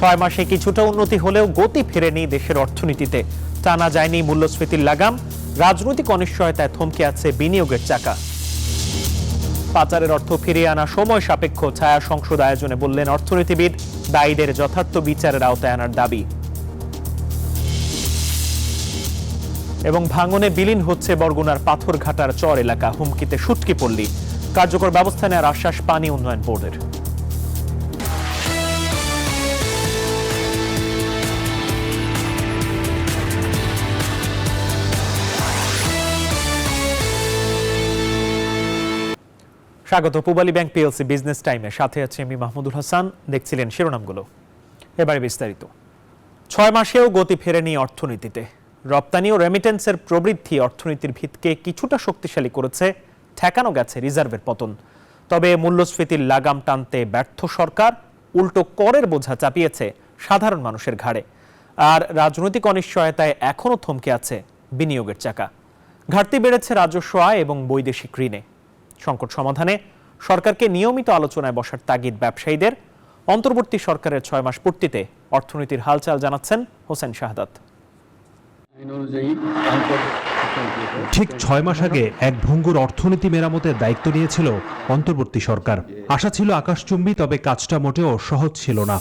6 মাসে কিছুটা উন্নতি হলেও গতি ফেরেনি দেশের অর্থনীতিতে। টানা যায়নি মূল্যস্ফীতির লাগাম। রাজনৈতিক অনিশ্চয়তায় থমকে আছে বিনিয়োগের চাকা। পাচারের অর্থ ফিরিয়ে আনা সময় সাপেক্ষ, ছায়া সংসদ আয়োজনে বললেন অর্থনীতিবিদ। দায়ীদের যথার্থ বিচারের আওতায় আনার দাবি। এবং ভাঙনে বিলীন হচ্ছে বরগুনার পাথরঘাটার চর এলাকা। হুমকিতে শুটকি পল্লী। কার্যকর ব্যবস্থা নেওয়ার আশ্বাস পানি উন্নয়ন বোর্ডের। স্বাগত পূবালী ব্যাংক পিএলসি বিজনেস টাইমে, সাথে আছে আমি মাহমুদুল হাসান। দেখছিলেন শিরোনামগুলো, এবারে বিস্তারিত। 6 মাসেও গতি ফেরেনি অর্থনীতিতে। রপ্তানি ও রেমিটেন্সের প্রবৃদ্ধি অর্থনীতির ভিতকে কিছুটা শক্তিশালী করেছে, ঠেকানো গেছে রিজার্ভের পতন। তবে মূল্যস্ফীতির লাগাম টানতে ব্যর্থ সরকার উল্টো করের বোঝা চাপিয়েছে সাধারণ মানুষের ঘাড়ে। আর রাজনৈতিক অনিশ্চয়তায় এখনও থমকে আছে বিনিয়োগের চাকা। ঘাটতি বেড়েছে রাজস্ব আয় এবং বৈদেশিক ঋণে। সংকট সমাধানে সরকারকে নিয়মিত আলোচনায় বসার তাগিদ ব্যবসায়ীদের। অন্তর্বর্তী সরকারের 6 মাস পূর্তিতে অর্থনীতির হালচাল জানাচ্ছেন হোসেন শাহাদাত। ঠিক 6 মাস আগে এক ভঙ্গুর অর্থনীতি মেরামতের দায়িত্ব নিয়েছিল অন্তর্বর্তী সরকার। আশা ছিল আকাশচুম্বী, তবে কাজটা মোটেও সহজ ছিল না।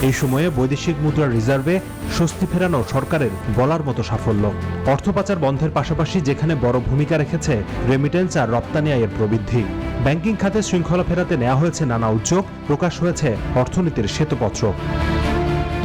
এই সময়ে বৈদেশিক মুদ্রার রিজার্ভে স্বস্তি ফেরানো সরকারের বলার মতো সাফল্য। অর্থ পাচার বন্ধের পাশাপাশি যেখানে বড় ভূমিকা রেখেছে রেমিটেন্স আর রপ্তানি আয়ের প্রবৃদ্ধি। ব্যাংকিং খাতে শৃঙ্খলা ফেরাতে নেওয়া হয়েছে নানা উদ্যোগ, প্রকাশ হয়েছে অর্থনীতির শ্বেতপত্র।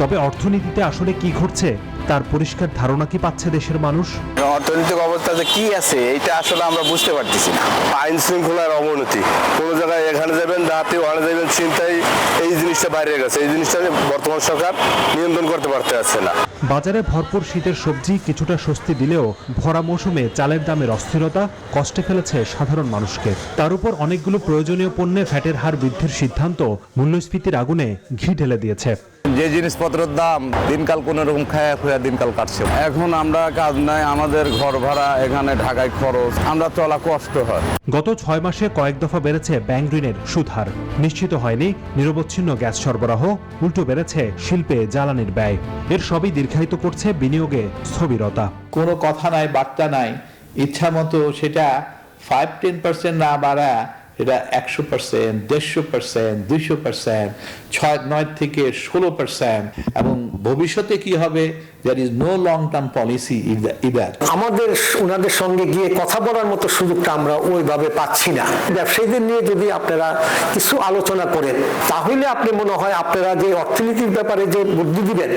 তবে অর্থনীতিতে আসলে কি ঘটছে তার পরিষ্কার ধারণা কি পাচ্ছে দেশের মানুষ? অর্থনৈতিক অবস্থাতে কি আছে এটা আসলে আমরা বুঝতে পারতেছি না। আইন শৃঙ্খলার অবনতি, কোনো জায়গায় এখানে যাবেন ডাহাতে, ওখানে যাবেন চিন্তায়, এই জিনিসটা বাইরে গেছে। এই জিনিসটা বর্তমান সরকার নিয়ন্ত্রণ করতে পারছে না। বাজারে ভরপুর শীতের সবজি কিছুটা স্বস্তি দিলেও ভরা মৌসুমে চালের দামের অস্থিরতা কষ্টে ফেলেছে সাধারণ মানুষকে। তার উপর অনেকগুলো প্রয়োজনীয় পণ্যে ভ্যাটের হার বৃদ্ধির সিদ্ধান্ত মূল্যস্ফীতির আগুনে ঘি ঢেলে দিয়েছে। যে জিনিসপত্রের দাম দিনকাল কোন রকম খায়া খুয়া দিনকাল কাটছে। এখন আমরা কাজ নাই, আমাদের ঘর ভাড়া, এখানে ঢাকায় খরচ, আমরা চলা কষ্ট হয়। গত 6 মাসে কয়েক দফা বেড়েছে ব্যাংক ঋণের সুদ হার। নিশ্চিত হয়নি নিরবচ্ছিন্ন গ্যাস সরবরাহ, উল্টো বেড়েছে শিল্পে জ্বালানির ব্যয়। এর সবই দীর্ঘায়িত করছে বিনিয়োগে স্থবিরতা। কোনো কথা নাই, বার্তা নাই, ইচ্ছা মতো সেটা 5-10% না বাড়া এটা 100%, 150%, 200%, 6-9 থেকে 16%। এবং ভবিষ্যতে কি হবে, there is no long term policy either। আমাদের ওনাদের সঙ্গে গিয়ে কথা বলার মতো সুযোগটা আমরা ওইভাবে পাচ্ছি না। ব্যবসায়ীদের নিয়ে যদি আপনারা কিছু আলোচনা করেন, তাহলে আপনি মনে হয় আপনারা যে অর্থনীতির ব্যাপারে যে বুদ্ধি দিবেন,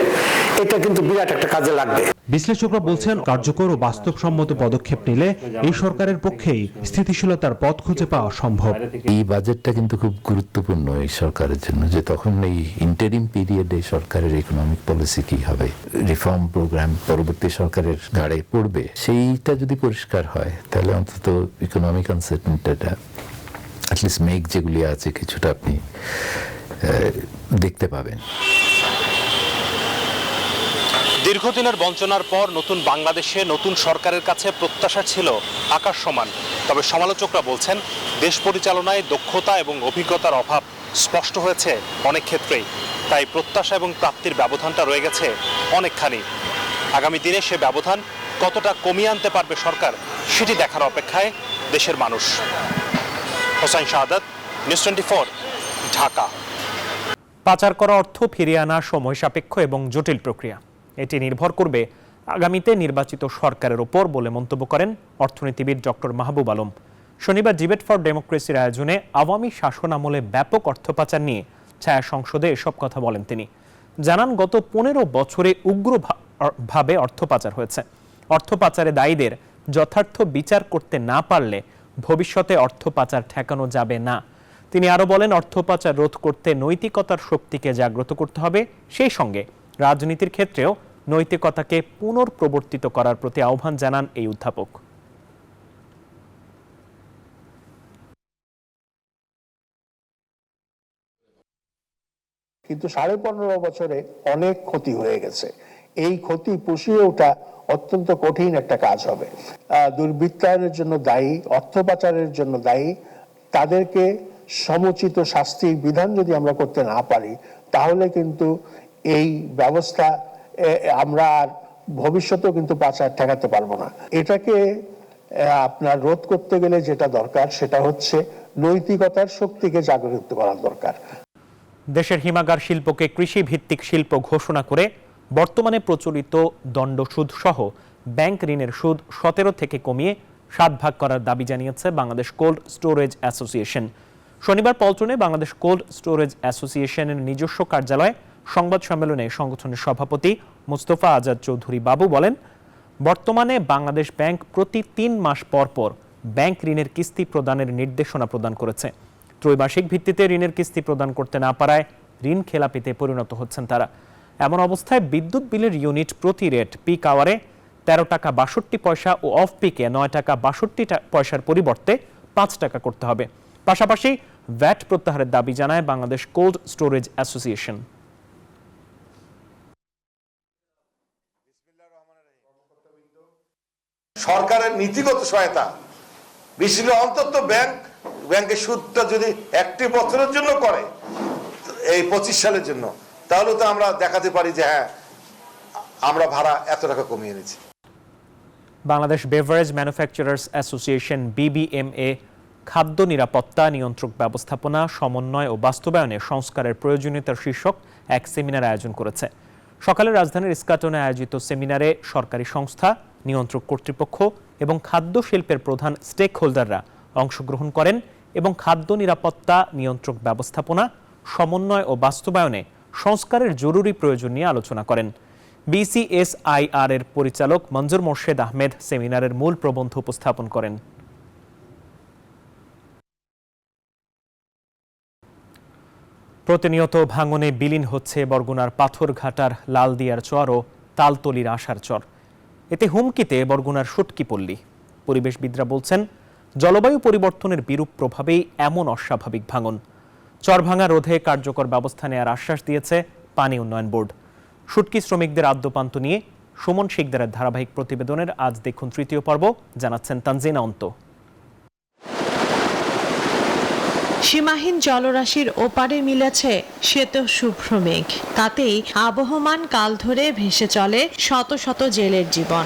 এটা কিন্তু বিরাট একটা কাজে লাগবে। বিশ্লেষকরা বলছেন কার্যকর ও বাস্তবসম্মত পদক্ষেপ নিলে এই সরকারের পক্ষেই স্থিতিশীলতার পথ খুঁজে পাওয়া সম্ভব। এই বাজেটটা কিন্তু খুব গুরুত্বপূর্ণ এই সরকারের জন্য, যে তখন এই ইন্টারিম পিরিয়ডে সরকারের ইকোনমিক পলিসি কি হবে, রিফর্ম প্রোগ্রাম পরবর্তী সরকারের ঘাড়ে পড়বে, সেইটা যদি পরিষ্কার হয় তাহলে অন্তত ইকোনমিক আনসার্টেনিটিটা অ্যাটলিস্ট মেঘ যেগুলি আছে কিছুটা আপনি দেখতে পাবেন। দীর্ঘদিনের বঞ্চনার পর নতুন বাংলাদেশে নতুন সরকারের কাছে প্রত্যাশা ছিল আকাশ সমান। তবে সমালোচকরা বলছেন দেশ পরিচালনায় দক্ষতা এবং অভিজ্ঞতার অভাব স্পষ্ট হয়েছে অনেক ক্ষেত্রেই। তাই প্রত্যাশা এবং প্রাপ্তির ব্যবধানটা রয়ে গেছে অনেকখানি। আগামী দিনে সে ব্যবধান কতটা কমিয়ে আনতে পারবে সরকার, সেটি দেখার অপেক্ষায় দেশের মানুষ। হোসেন শাহাদাত, নিউজ 24, ঢাকা। পাচার করা অর্থ ফিরিয়ে আনা সময় সাপেক্ষ এবং জটিল প্রক্রিয়া। এটি নির্ভর করবে আগামীতে নির্বাচিত সরকারের উপর বলে মন্তব্য করেন অর্থনীতিবিদ ডক্টর মাহবুব আলম। শনিবার ডিবেট ফর ডেমোক্রেসির আয়োজনে আওয়ামী শাসন আমলে ব্যাপক অর্থ পাচার নিয়ে ছায়া সংসদে এসব কথা বলেন তিনি। জানান গত 15 বছরে উগ্রভাবে অর্থ পাচার হয়েছে। অর্থ পাচারে দায়ীদের যথার্থ বিচার করতে না পারলে ভবিষ্যতে অর্থ পাচার ঠেকানো যাবে না। তিনি আরো বলেন অর্থ পাচার রোধ করতে নৈতিকতার শক্তিকে জাগ্রত করতে হবে, সেই সঙ্গে রাজনীতির ক্ষেত্রেও নৈতিকতাকে পুনর্প্রবর্তিত করার প্রতি আহ্বান জানান এই অধ্যাপক। কিন্তু 15.5 বছরে অনেক ক্ষতি হয়ে গেছে। এই ক্ষতি পুষিয়ে ওঠা অত্যন্ত কঠিন একটা কাজ হবে। দুর্বৃত্তায়নের জন্য দায়ী, অর্থ পাচারের জন্য দায়ী, তাদেরকে সমুচিত শাস্তির বিধান যদি আমরা করতে না পারি, তাহলে কিন্তু এই ব্যবস্থা আমরা আর ভবিষ্যতেও কিন্তু পাচার ঠেকাতে পারবো না। এটাকে আপনার রোধ করতে গেলে যেটা দরকার সেটা হচ্ছে নৈতিকতার শক্তিকে জাগরিত করা দরকার। দেশের হিমাগার শিল্পকে কৃষি ভিত্তিক শিল্প ঘোষণা করে বর্তমানে প্রচলিত দণ্ড সুদ সহ ব্যাংক ঋণের সুদ 17 থেকে কমিয়ে 7 ভাগ করার দাবি জানিয়েছে বাংলাদেশ কোল্ড স্টোরেজ অ্যাসোসিয়েশন। শনিবার পল্টনে বাংলাদেশ কোল্ড স্টোরেজ অ্যাসোসিয়েশনের নিজস্ব কার্যালয়ে সংবাদ সম্মেলনে সংগঠনের সভাপতি মোস্তফা আজাদ চৌধুরী বাবু বলেন, বর্তমানে বাংলাদেশ ব্যাংক প্রতি 3 মাস পর পর ব্যাংক ঋণের কিস্তি প্রদানের নির্দেশনা প্রদান করেছে। ত্রৈমাসিক ভিত্তিতে ঋণের কিস্তি প্রদান করতে না পারায় ঋণ খেলাপিতে পরিণত হচ্ছেন তারা। এমন অবস্থায় বিদ্যুৎ বিলের ইউনিট প্রতি রেট পিক আওয়ারে 13 টাকা 62 পয়সা ও অফ পিকে 9 টাকা 62 পয়সার পরিবর্তে 5 টাকা করতে হবে। পাশাপাশি ভ্যাট প্রত্যাহারের দাবি জানায় বাংলাদেশ কোল্ড স্টোরেজ অ্যাসোসিয়েশন। সরকারের নীতিগত সহায়তা বিশেষ অন্তত ব্যাংকের সুদটা যদি 1 বছরের জন্য করে এই 25 সালের জন্য, তাহলে তো আমরা দেখাতে পারি যে হ্যাঁ আমরা ভাড়া এত টাকা কমিয়ে এনেছি। Bangladesh beverage manufacturers association BBMA খাদ্য নিরাপত্তা নিয়ন্ত্রক ব্যবস্থাপনা সমন্বয় ও বাস্তবায়নে সংস্কারের প্রয়োজনীয়তার শীর্ষক এক সেমিনার আয়োজন করেছে। সকালে রাজধানীর ইস্কাটনে আয়োজিত সেমিনারে সরকারি সংস্থা, নিয়ন্ত্রক কর্তৃপক্ষ এবং খাদ্য শিল্পের প্রধান স্টেক হোল্ডাররা অংশগ্রহণ করেন এবং খাদ্য নিরাপত্তা নিয়ন্ত্রক ব্যবস্থাপনা সমন্বয় ও বাস্তবায়নে সংস্কারের জরুরি প্রয়োজন নিয়ে আলোচনা করেন। BCSIR এর পরিচালক মঞ্জুর মোর্শেদ আহমেদ সেমিনারের মূল প্রবন্ধ উপস্থাপন করেন। প্রতিনিয়ত ভাঙনে বিলীন হচ্ছে বরগুনার পাথরঘাটার লালদিয়ার চর ও তালতলির আশার চর। এতে হুমকিতে বরগুনার শুটকি পল্লী। পরিবেশবিদরা বলছেন, জলবায়ু পরিবর্তনের বিরূপ প্রভাবেই এমন অস্বাভাবিক ভাঙন। চর ভাঙা রোধে কার্যকর ব্যবস্থা নেওয়ার আশ্বাস দিয়েছে পানি উন্নয়ন বোর্ড। শুটকি শ্রমিকদের আদ্যপান্ত নিয়ে সুমন শিকদারের ধারাবাহিক প্রতিবেদনের আজ দেখুন 3য় পর্ব, জানাচ্ছেন তানজিনা অন্ত। সীমাহীন জলরাশির ওপারে মিলেছে শ্বেত শুভ্র মেঘ, তাতেই আবহমান কাল ধরে ভেসে চলে শত শত জেলের জীবন।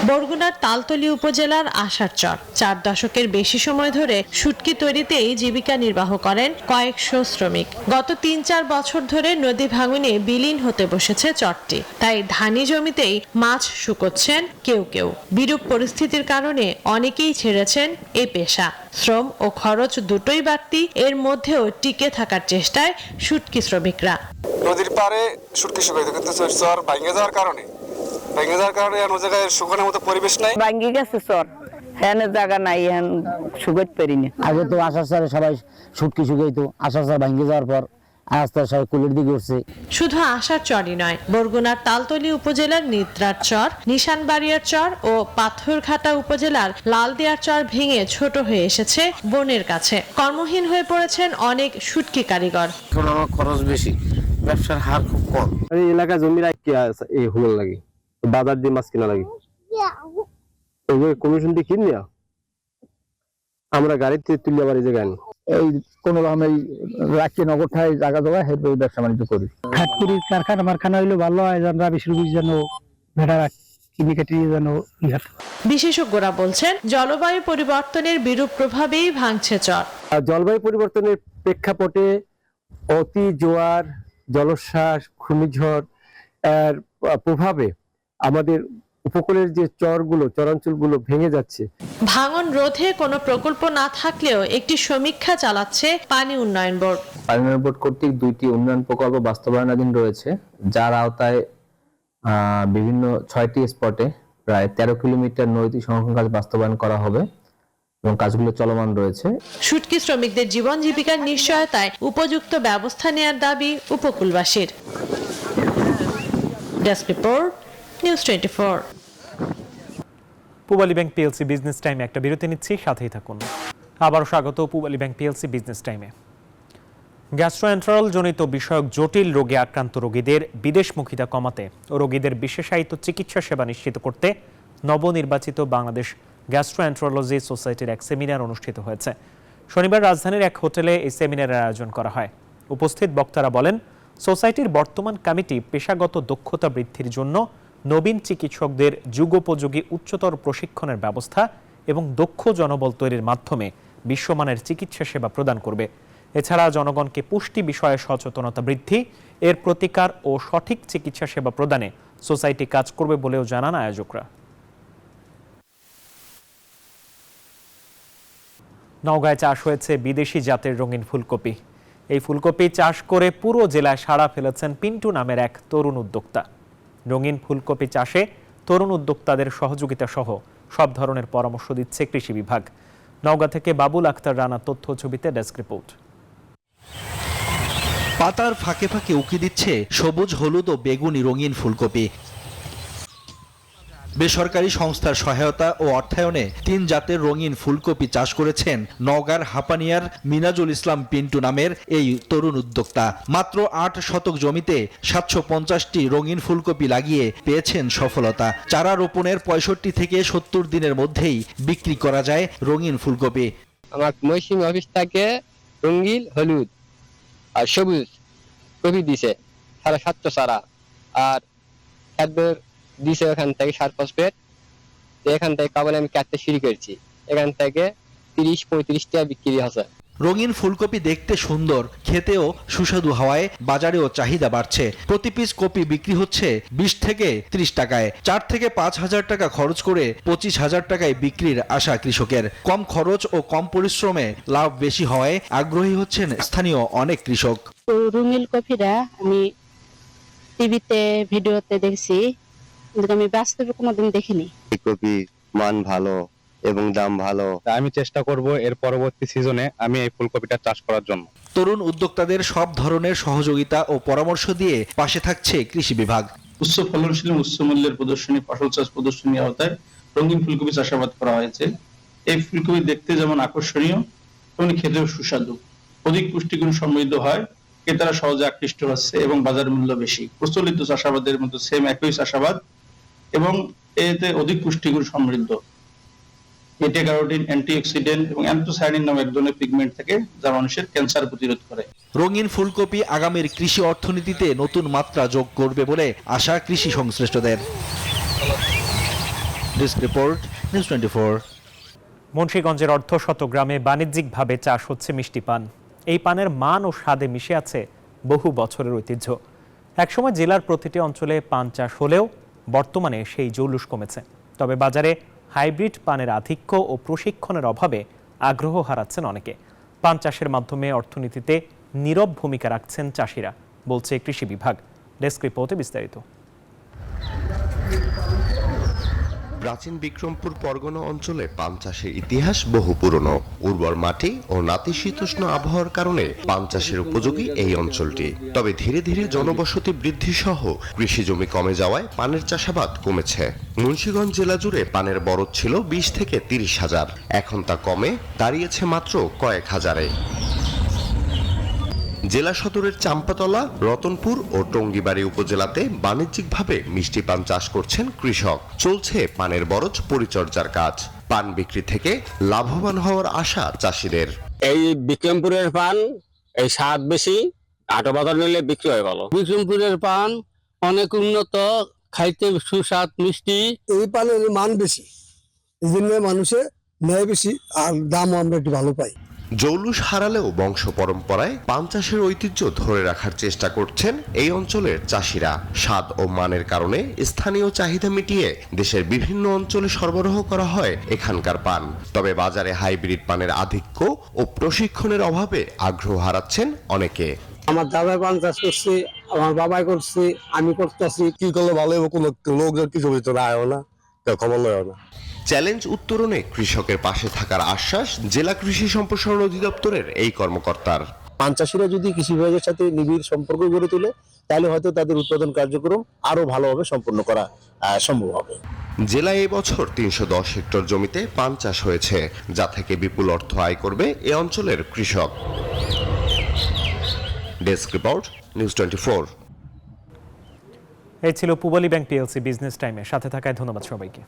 বরগুনার তালতলী উপজেলার আশার চর 4 দশকের বেশি সময় ধরে শুটকি তৈরিতেই জীবিকা নির্বাহ করেন কয়েকশো শ্রমিক। গত 3-4 বছর ধরে নদী ভাঙনে বিলীন হতে বসেছে চরটি, তাই ধানি জমিতেই মাছ শুকোচ্ছেন কেউ কেউ। বিরূপ পরিস্থিতির কারণে অনেকেই ছেড়েছেন এই পেশা। শ্রম ও খরচ দুটোই বাড়তি, এর মধ্যেও টিকে থাকার চেষ্টায় শুটকি শ্রমিকরা। নদীর পাড়ে শুটকি শুকাইতে কিন্তু চর ভাঙে যাওয়ার কারণে অন্য জায়গায় শুকানোর মতো পরিবেশ নাই, ভাঙ্গি গেছে চর, হ্যাঁ জায়গা নাই, হ্যাঁ শুকাইতে পারিনি। আগে তো আশার চরে সবাই শুটকি শুকাইতো, আশার চর ভাঙ্গি যাওয়ার পর আস্তে সবাই কুলের দিকে উঠছে। শুধু আশার চরই নয়, বরগুনার তালতলী উপজেলার নিদ্রার চর, নিশানবাড়িয়ার চর ও পাথরঘাটা উপজেলার লালদিয়ার চর ভেঙে ছোট হয়ে এসেছে বনের কাছে। কর্মহীন হয়ে পড়েছেন অনেক শুটকি কারিগর। খরচ বেশি, ব্যবসার হার খুব কম। এই এলাকা জমি রাখি এই হুল লাগে, বাজার দিয়ে মাছ কিনা লাগে, কমিশন দিয়ে কিনিয়া আমরা গাড়িতে তুলে আবার এই জায়গায় আনি। এই কোন রকমের রাখি নগরঠায় জায়গা দেওয়া হেঁটে ব্যবসা বাণিজ্য করি। ফ্যাক্টরি কারখানা মারখানা হইলে ভালো হয়, যেন ভেড়া কিনে কেটে যেন। বিশেষজ্ঞরা বলছেন, জলবায়ু পরিবর্তনের বিরূপ প্রভাবেই ভাঙছে চর। জলবায়ু পরিবর্তনের প্রেক্ষাপটে অতি জোয়ার, জলোচ্ছ্বাস, ঘূর্ণিঝড় এর প্রভাবে আমাদের উপকূলের যে চরাঞ্চলগুলো ভেঙে যাচ্ছে। ভাঙন রোধে কোনো প্রকল্প না থাকলেও একটি সমীক্ষা চালাচ্ছে পানি উন্নয়ন বোর্ড। পানি উন্নয়ন বোর্ড কর্তৃক 2টি উন্নয়ন প্রকল্প বাস্তবায়নাধীন রয়েছে, যার আওতায় বিভিন্ন 6টি স্পটে প্রায় 13 কিলোমিটার নদী সংরক্ষণ কাজ বাস্তবায়ন করা হবে এবং কাজগুলো চলমান রয়েছে। শুটকি শ্রমিকদের জীবন জীবিকার নিশ্চয়তায় উপযুক্ত ব্যবস্থা নেওয়ার দাবি উপকূলবাসীর। Desk report, news 24। Pubali bank PLC business টাইমে একটা বিরতি নিচ্ছি, সাথেই থাকুন। আবারও স্বাগত পূবালী ব্যাংক পিএলসি বিজনেস টাইমে। গ্যাস্ট্রোএন্টারাল জনিত বিষয়ক জটিল রোগে আক্রান্ত রোগীদের বিদেশমুখিতা কমাতে ও রোগীদের বিশেষায়িত চিকিৎসা সেবা নিশ্চিত করতে নবনির্বাচিত বাংলাদেশ গ্যাস্ট্রোএন্টারোলজি সোসাইটির এক সেমিনার অনুষ্ঠিত হয়েছে। শনিবার রাজধানীর এক হোটেলে এই সেমিনারের আয়োজন করা হয়। উপস্থিত বক্তারা বলেন, সোসাইটির বর্তমান কমিটি পেশাগত দক্ষতা বৃদ্ধির জন্য নবীন চিকিৎসকদের যুগোপযোগী উচ্চতর প্রশিক্ষণের ব্যবস্থা এবং দক্ষ জনবল তৈরির মাধ্যমে বিশ্বমানের চিকিৎসা সেবা প্রদান করবে। এছাড়া জনগণকে পুষ্টি বিষয়ে সচেতনতা বৃদ্ধি, এর প্রতিকার ও সঠিক চিকিৎসা সেবা প্রদানে সোসাইটি কাজ করবে বলেও জানান আয়োজকরা। নওগাঁয় চাষ হয়েছে বিদেশি জাতের রঙিন ফুলকপি। এই ফুলকপি চাষ করে পুরো জেলায় সাড়া ফেলেছেন পিন্টু নামের এক তরুণ উদ্যোক্তা। রঙিন ফুলকপি চাষে তরুণ উদ্যোক্তাদের সহযোগিতা সহ সব ধরনের পরামর্শ দিচ্ছে কৃষি বিভাগ। নওগাঁ থেকে বাবুল আক্তার রানা তথ্য ছবিতে ডেস্ক রিপোর্ট। পাতার ফাঁকে ফাঁকে উকি দিচ্ছে সবুজ, হলুদ ও বেগুনি রঙিন ফুলকপি। বেসরকারি সংস্থার সহায়তা ও অর্থায়নে 3 জাতের রঙিন ফুলকপি চাষ করেছেন নওগাঁর হাপানিয়ার মিনাজুল ইসলাম পিন্টু নামের এই তরুণ উদ্যোক্তা। মাত্র 8 শতক জমিতে 750টি রঙিন ফুলকপি লাগিয়ে পেয়েছেন সফলতা। চারা রোপণের 65 থেকে 70 দিনের মধ্যেই বিক্রি করা যায় রঙিন ফুলকপি। আমার মৌসুমি অফিস থেকে রঙিন, হলুদ আর সবুজ কপি দিছে 750 চারা, আর খাদ্যের দিছে এখান থেকে 7 ফসফেট। এখান থেকে কেবল আমি কাটতে শুরু করেছি, এখান থেকে 30-35 টাকা বিক্রি হচ্ছে। রঙিন ফুলকপি দেখতে সুন্দর, খেতেও সুস্বাদু হওয়ায় বাজারেও চাহিদা বাড়ছে। প্রতি পিস কপি বিক্রি হচ্ছে 20 থেকে 30 টাকায়। 4 থেকে 5 হাজার টাকা খরচ করে 25,000 টাকায় বিক্রির আশা কৃষকের। কম খরচ ও কম পরিশ্রমে লাভ বেশি হওয়ায় আগ্রহী হচ্ছেন স্থানীয় অনেক কৃষক। রঙিন কপিটা আমি টিভিতে ভিডিওতে দেখছি, কিন্তু আমি বাস্তবে কোনোদিন দেখিনি। কপি মান ভালো এবং দাম ভালো। আমি চেষ্টা করব এর পরবর্তী সিজনে আমি এই ফুলকপিটা চাষ করার জন্য। তরুণ উদ্যোক্তাদের সব ধরনের সহযোগিতা ও পরামর্শ দিয়ে পাশে থাকছে কৃষি বিভাগ। উচ্চ ফলনশীল উচ্চ মূল্যের প্রদর্শনী, ফসল চাষ প্রদর্শনী আওতায় রঙিন ফুলকপি চাষাবাদ করা হয়েছে। এই ফুলকপি দেখতে যেমন আকর্ষণীয়, তেমনি খেতেও সুস্বাদু, অধিক পুষ্টিগুণ সমৃদ্ধ হয়, ক্রেতারা সহজে আকৃষ্ট হচ্ছে এবং বাজার মূল্য বেশি। প্রচলিত চাষাবাদের মতো সেম একই চাষাবাদ এবং এতে অধিক পুষ্টিগুণ সমৃদ্ধ। বেটা ক্যারোটিন, অ্যান্টিঅক্সিডেন্ট এবং অ্যান্থোসায়ানিন নামে এক ধরনের পিগমেন্ট থাকে যা মানুষের ক্যান্সার প্রতিরোধ করে। রঙিন ফুলকপি আগামীর কৃষি অর্থনীতিতে নতুন মাত্রা যোগ করবে বলে আশা কৃষি সংশ্লিষ্টদের। Desk report, news 24। মুন্সিগঞ্জের অর্ধশত গ্রামে বাণিজ্যিকভাবে চাষ হচ্ছে মিষ্টি পান। এই পানের মান ও স্বাদে মিশে আছে বহু বছরের ঐতিহ্য। একসময় জেলার প্রতিটি অঞ্চলে পান চাষ হলেও বর্তমানে সেই জৌলুস কমেছে। তবে বাজারে হাইব্রিড পানের আধিক্য ও প্রশিক্ষণের অভাবে আগ্রহ হারাচ্ছেন অনেকে। পান চাষের মাধ্যমে অর্থনীতিতে নীরব ভূমিকা রাখছেন চাষিরা, বলছে কৃষি বিভাগ। ডেস্ক রিপোর্টে বিস্তারিত। প্রাচীন বিক্রমপুর পরগনা অঞ্চলে পান চাষের ইতিহাস বহু পুরনো। উর্বর মাটি ও নাতিশীতোষ্ণ আবহাওয়ার কারণে পান চাষের উপযোগী এই অঞ্চলটি। তবে ধীরে ধীরে জনবসতি বৃদ্ধি সহ কৃষি জমি কমে যাওয়ায় পানের চাষাবাদ কমেছে। মুন্সিগঞ্জ জেলা জুড়ে পানের বরজ ছিল 20 থেকে 30 হাজার, এখন তা কমে দাঁড়িয়েছে মাত্র কয়েক হাজারে। জেলা সদরের চাম্পাতলা, রতনপুর ও টঙ্গীবাড়ি উপজেলাতে বাণিজ্যিকভাবে মিষ্টি পান চাষ করছেন কৃষক। চলছে পানের বরজ পরিচর্যার কাজ। পান বিক্রি থেকে লাভবান হওয়ার আশা চাষিদের। এই বিক্রমপুরের পান এই স্বাদ বেশি, 8 বাজার নিলে বিক্রি হয়ে গেল। বিক্রমপুরের পান অনেক উন্নত, খাইতে সুস্বাদ মিষ্টি। এই পানের মান বেশি, এই জন্য মানুষে নেয় বেশি, আর দামও আমরা একটু ভালো পাই। জৌলুস হারালেও বংশ পরম্পরায় পান চাষের ঐতিহ্য ধরে রাখার চেষ্টা করছেন এই অঞ্চলের চাষিরা। স্বাদ ও মানের কারণে স্থানীয় চাহিদা মিটিয়ে দেশের বিভিন্ন অঞ্চলে সরবরাহ করা হয় এখানকার পান। তবে বাজারে হাইব্রিড পানের আধিক্য ও প্রশিক্ষণের অভাবে আগ্রহ হারাচ্ছেন অনেকে। আমার দাদাই পান চাষ করছে, আমার বাবাই করছে, আমি করতেছি। কি করলে ভালো হবে, কোনো লোকজন কিছু ভিতরে আয়ও না, খবর লয় না। চ্যালেঞ্জ উত্তরণে কৃষকের পাশে থাকার আশ্বাস জেলা কৃষি সম্প্রসারণ অধিদপ্তরের এই কর্মকর্তার। পান চাষিরা যদি কৃষি বিভাগের সাথে নিবিড় সম্পর্ক গড়ে তোলে, তাহলে হয়তো তাদের উৎপাদন কার্যক্রম আরো ভালোভাবে সম্পন্ন করা সম্ভব হবে। জেলায় এবছর 310 হেক্টর জমিতে পান চাষ হয়েছে, যা থেকে বিপুল অর্থ আয় করবে এ অঞ্চলের কৃষক। Desk report, news 24। এই ছিল পূবালী ব্যাংক পিএলসি বিজনেস টাইমে। সাথে থাকায় ধন্যবাদ সবাইকে।